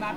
या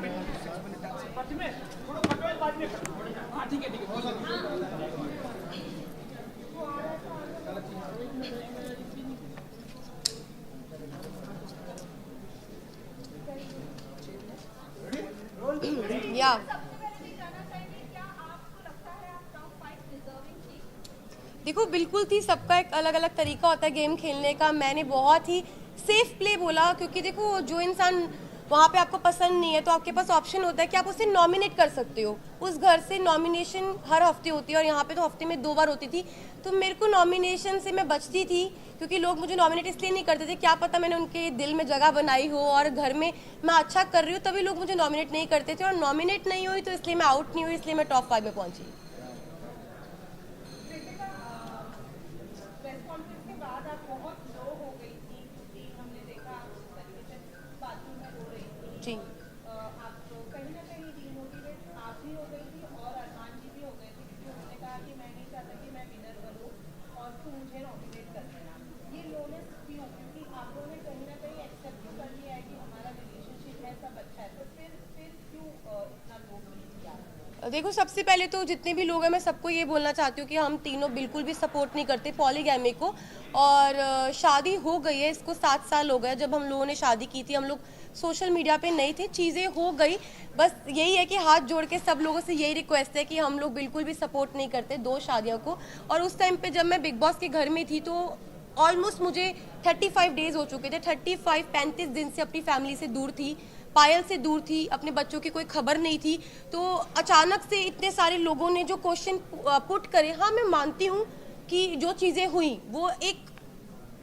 देखो बिल्कुल थी, सबका एक अलग अलग तरीका होता है गेम खेलने का। मैंने बहुत ही सेफ प्ले बोला, क्योंकि देखो जो इंसान वहाँ पे आपको पसंद नहीं है तो आपके पास ऑप्शन होता है कि आप उसे नॉमिनेट कर सकते हो। उस घर से नॉमिनेशन हर हफ्ते होती है और यहाँ पे तो हफ्ते में 2 बार होती थी। तो मेरे को नॉमिनेशन से मैं बचती थी, क्योंकि लोग मुझे नॉमिनेट इसलिए नहीं करते थे, क्या पता मैंने उनके दिल में जगह बनाई हो और घर में मैं अच्छा कर रही हूँ तभी लोग मुझे नॉमिनेट नहीं करते थे। और नॉमिनेट नहीं हुई तो इसलिए मैं आउट नहीं हुई, इसलिए मैं टॉप 5 में पहुंची। जी आप कहीं ना कहीं डिमोटिवेट आप भी हो गई थी और अरमान जी भी हो गए थे, क्योंकि उन्होंने कहा कि मैं नहीं चाहता कि मैं विनर बनूं और तू मुझे नॉमिनेट कर देना। ये लोनेस क्यों? क्योंकि आप लोगों ने कहीं ना कहीं एक्सेप्ट तो कर लिया है कि हमारा रिलेशनशिप है, सब अच्छा है, तो फिर क्यों इतना लो फील किया? देखो सबसे पहले तो जितने भी लोग हैं मैं सबको ये बोलना चाहती हूँ कि हम तीनों बिल्कुल भी सपोर्ट नहीं करते पॉलीगैमी को। और शादी हो गई है, इसको 7 साल हो गए। जब हम लोगों ने शादी की थी हम लोग सोशल मीडिया पे नहीं थे, चीज़ें हो गई। बस यही है कि हाथ जोड़ के सब लोगों से यही रिक्वेस्ट है कि हम लोग बिल्कुल भी सपोर्ट नहीं करते 2 शादियों को। और उस टाइम पे जब मैं बिग बॉस के घर में थी तो ऑलमोस्ट मुझे 35 डेज हो चुके थे। 35 दिन से अपनी फैमिली से दूर थी, पायल से दूर थी, अपने बच्चों की कोई खबर नहीं थी। तो अचानक से इतने सारे लोगों ने जो क्वेश्चन पुट करे, हाँ मैं मानती हूँ कि जो चीज़ें हुई वो एक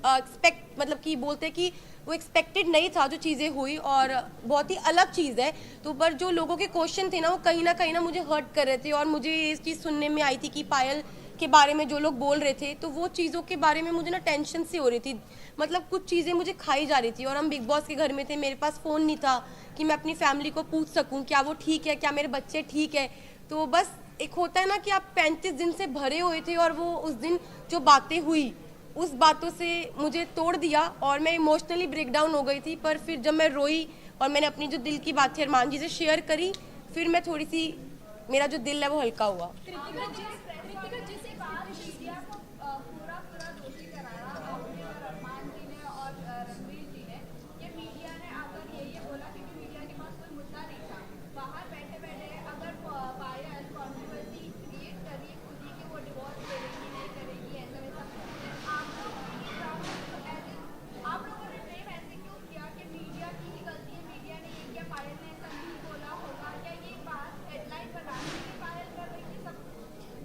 एक्सपेक्ट मतलब कि बोलते कि वो एक्सपेक्टेड नहीं था जो चीज़ें हुई, और बहुत ही अलग चीज़ है। तो पर जो लोगों के क्वेश्चन थे ना वो कहीं ना मुझे हर्ट कर रहे थे। और मुझे ये चीज़ सुनने में आई थी कि पायल के बारे में जो लोग बोल रहे थे, तो वो चीज़ों के बारे में मुझे ना टेंशन सी हो रही थी। मतलब कुछ चीज़ें मुझे खाई जा रही थी। और हम बिग बॉस के घर में थे, मेरे पास फ़ोन नहीं था कि मैं अपनी फैमिली को पूछ सकूं क्या वो ठीक है, क्या मेरे बच्चे ठीक है। तो बस एक होता है ना कि आप 35 दिन से भरे हुए थे और वो उस दिन जो बातें हुई उस बातों से मुझे तोड़ दिया और मैं इमोशनली ब्रेकडाउन हो गई थी। पर फिर जब मैं रोई और मैंने अपनी जो दिल की बात थी अरमान जी से शेयर करी, फिर मैं थोड़ी सी, मेरा जो दिल है वो हल्का हुआ।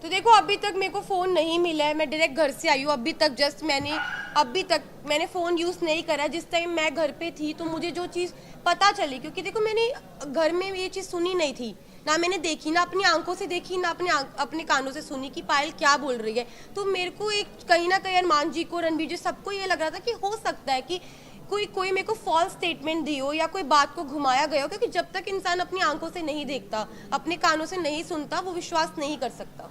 तो देखो अभी तक मेरे को फ़ोन नहीं मिला है, मैं डायरेक्ट घर से आई हूँ। अभी तक मैंने फ़ोन यूज़ नहीं करा। जिस टाइम मैं घर पे थी तो मुझे जो चीज़ पता चली, क्योंकि देखो मैंने घर में ये चीज़ सुनी नहीं थी, ना मैंने देखी, ना अपनी आंखों से देखी, ना अपने कानों से सुनी कि पायल क्या बोल रही है। तो मेरे को एक कहीं ना कहीं अरमान जी को, रणबीर जी, सबको ये लग रहा था कि हो सकता है कि कोई मेरे को फॉल्स स्टेटमेंट दी हो या कोई बात को घुमाया गया हो, क्योंकि जब तक इंसान अपनी आंखों से नहीं देखता, अपने कानों से नहीं सुनता, वो विश्वास नहीं कर सकता।